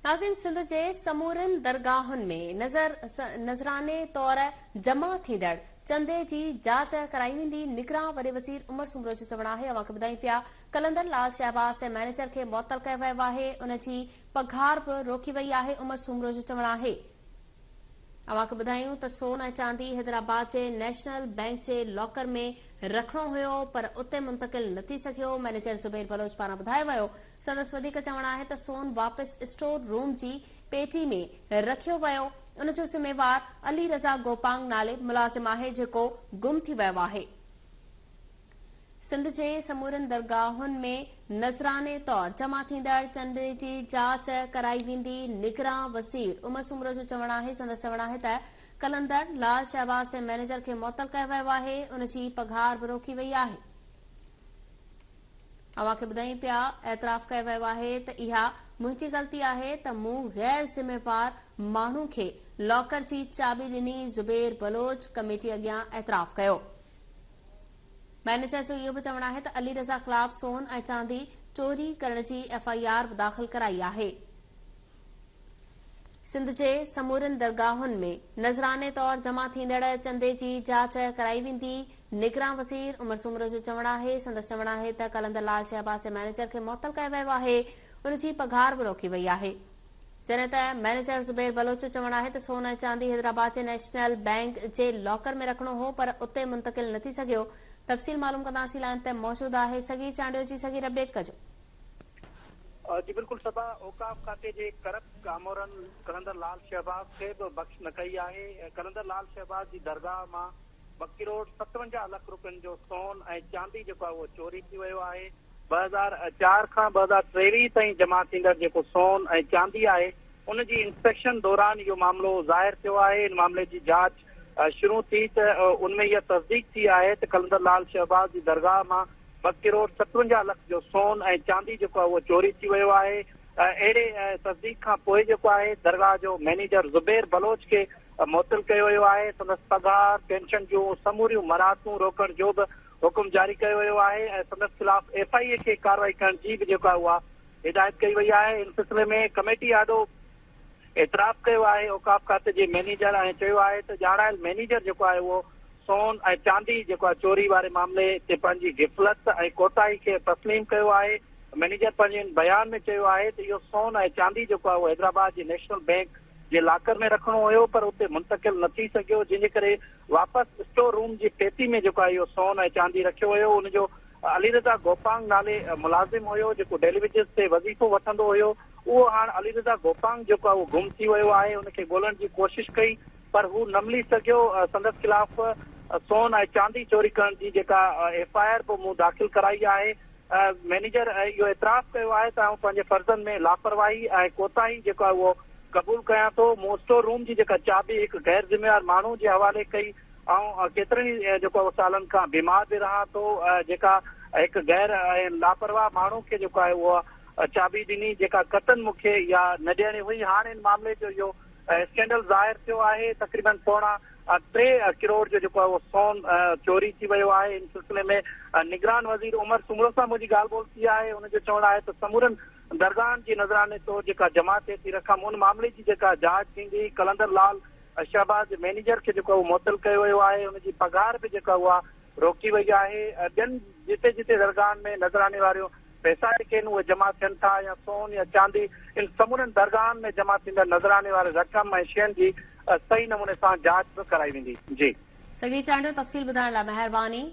नाज़रीन, सिंध जे समूरनि दरगाहुनि में नज़राने तौर जमा थींदड़ चंदे जी जांच कराई वेंदी। निगरां वॾे वज़ीर उमर सुमरो जो चवणु आहे। अवां खे ॿुधायूं पिया कलंदर लाल शहबाज़ जे मैनेजर खे मुअतल कयो वियो आहे। उन जी पघार बि रोकी वई आहे। उमर सुमरो जो चवणु आहे। अवां खे ॿुधायूं त सोन ऐं चांदी हैदराबाद जे नेशनल बैंक जे लॉकर में रखणो हुयो, पर उते मुंतकिल न थी सघियो। मैनेजर ज़ुबैर बलोच पारां ॿुधायो वियो। संदसि वधीक चवणु आहे त सोन वापसि स्टोर रूम जी पेटी में रखियो वियो। उन जो ज़िम्मेवार अली रज़ा गोपांग नाले मुलाज़िम आहे, जेको गुम थी वियो आहे। सिंध जे समूरनि दरगाहुनि में नज़राने तौर जमा थींदड़ चंद जी जांच कराई वेंदी। निगरां वज़ीर उमर सुमरो जो चवणु आहे। संदसि चवणु आहे त कलंदर लाल शहबाज़ जे मैनेजर खे मुअतल कयो वियो आहे। उन जी पघार बि रोकी वई आहे। अवां खे ॿुधायूं पिया एतराफ़ कयो वियो आहे त इहा मुंहिंजी ग़लती आहे त मूं गैर ज़िम्मेवार माण्हू खे लॉकर जी चाबी ॾिनी। ज़ुबैर बलोच कमेटी अॻियां एतराफ़ कयो। मैनेजर जो इहो बि चवणु आहे त अली रज़ा ख़िलाफ़ सोन ऐं चांदी चोरी करण जी FIR बि दाख़िल कराई आहे। सिंध जे समूरनि दरगाहुनि में नज़राने तौर जमा थींदड़ चंदे जी जांच कराई वेंदी। निगरां वज़ीर उमर सुमरो जो चवणु आहे। संदसि चवणु आहे त कलंदर लाल शहबाज़ जे मैनेजर खे मुअतल कयो वियो आहे। उन जी पघार बि रोकी वई आहे। जॾहिं त मैनेजर ज़ुबैर बलोच जो चवणु आहे त सोन ऐं चांदी हैदराबाद जे नेशनल बैंक जे लॉकर में रखणो हो, पर उते मुंतकिल न थी सघियो। तफ़सील मालूम कंदासीं। लाइन ते मौजूद आहे सगीर चांडियो जी। सगीर, अपडेट कजो। जी बिल्कुल सबा औकाफ खाते जे करप्ट कामोरन कलंदर लाल शहबाज खे बि बख़्श न कई आहे। कलंदर लाल शहबाज जी दरगाह मां 2 करोड़ 57 लख रुपयनि जो सोन ऐं चांदी जेको आहे उहो चोरी थी वियो आहे। 2004 खां 2023 ताईं जमा थींदड़ जेको सोन ऐं चांदी आहे उन जी इंस्पेक्शन दौरान इहो मामलो ज़ाहिर थियो आहे। इन मामले जी जांच शुरू थी त उनमें इहा तस्दीक थी आहे त कलंदर लाल शहबाज जी दरगाह मां 2 करोड़ 57 लख जो सोन ऐं चांदी जेको आहे उहो चोरी थी वियो आहे। अहिड़े तस्दीक खां पोइ जेको आहे दरगाह जो मैनेजर ज़ुबैर बलोच खे मुअतल कयो वियो आहे। संदसि पघार पेंशन जूं समूरियूं मराहतूं रोकण जो बि हुकुम जारी कयो वियो आहे ऐं संदसि ख़िलाफ़ FIA खे कार्रवाई करण जी बि जेको आहे उहा हिदायत कई वई आहे। इन सिलसिले में कमेटी ॾाढो एतराफ़ कयो आहे औकाफ खाते जे मैनेजर ऐं चयो आहे त ॼाणायल मैनेजर जेको आहे उहो सोन ऐं चांदी जेको आहे चोरी वारे मामले ते पंहिंजी गिफ़लत ऐं कोताही खे तस्लीम कयो आहे। मैनेजर पंहिंजे बयान में चयो आहे त इहो सोन ऐं चांदी जेको आहे उहो हैदराबाद जे नेशनल बैंक जे लाकर में रखणो हुयो, पर उते मुंतकिल न थी सघियो, जंहिंजे करे वापसि स्टोर रूम जी पेटी में जेको आहे इहो सोन ऐं चांदी रखियो वियो। उनजो अली रज़ा गोपांग नाले मुलाज़िम हुयो जेको टेलीविजन ते वज़ीफ़ो वठंदो हुयो। उहो हाणे अली रज़ा गोपांग जेको आहे उहो गुम थी वियो आहे। उनखे ॻोल्हण जी कोशिशि कई, पर हू न मिली सघियो। संदसि ख़िलाफ़ सोन ऐं चांदी चोरी करण जी जेका FIR पोइ मूं दाख़िल कराई आहे। मैनेजर इहो एतराफ़ कयो आहे त आउं पंहिंजे फर्ज़नि में लापरवाही ऐं कोताही जेको आहे उहो क़बूल कयां थो। मूं स्टोर रूम जी जेका चाबी हिकु गैर ज़िम्मेवार माण्हू जे हवाले कई। ऐं केतिरनि ई जेको सालनि खां बीमार बि रहां थो। जेका हिकु गैर ऐं लापरवाह माण्हू खे जेको आहे उहा चाबी ॾिनी जेका कतन मूंखे या न ॾियणी हुई। हाणे इन मामले जो इहो स्कैंडल ज़ाहिर थियो आहे। तक़रीबन 3 करोड़ जो जेको आहे उहो सोन चोरी थी वियो आहे। इन सिलसिले में निगरान वज़ीर उमर सुमरो सां मुंहिंजी ॻाल्हि ॿोल थी आहे। हुनजो चवणु आहे त समूरनि दरगाहनि जी नज़राने तौर जेका जमा थिए थी रक़म उन मामले जी जेका जांच थींदी। कलंदर लाल शहबाज जे मैनेजर खे जेको आहे मुअतल कयो वियो आहे। हुनजी पघार बि जेका उहा रोकी वई आहे। ॿियनि जिते जिते दरगाहनि में नज़राने वारियूं पैसा जेके आहिनि उहे जमा थियनि था या सोन या चांदी, इन समूरनि दरगाहनि में जमा थींदड़ नज़राने वारे रक़म ऐं शयुनि जी सही नमूने सां जांच बि कराई वेंदी। जी सगीर चांडियो, तफ़सील ॿुधाइण लाइ महिरबानी।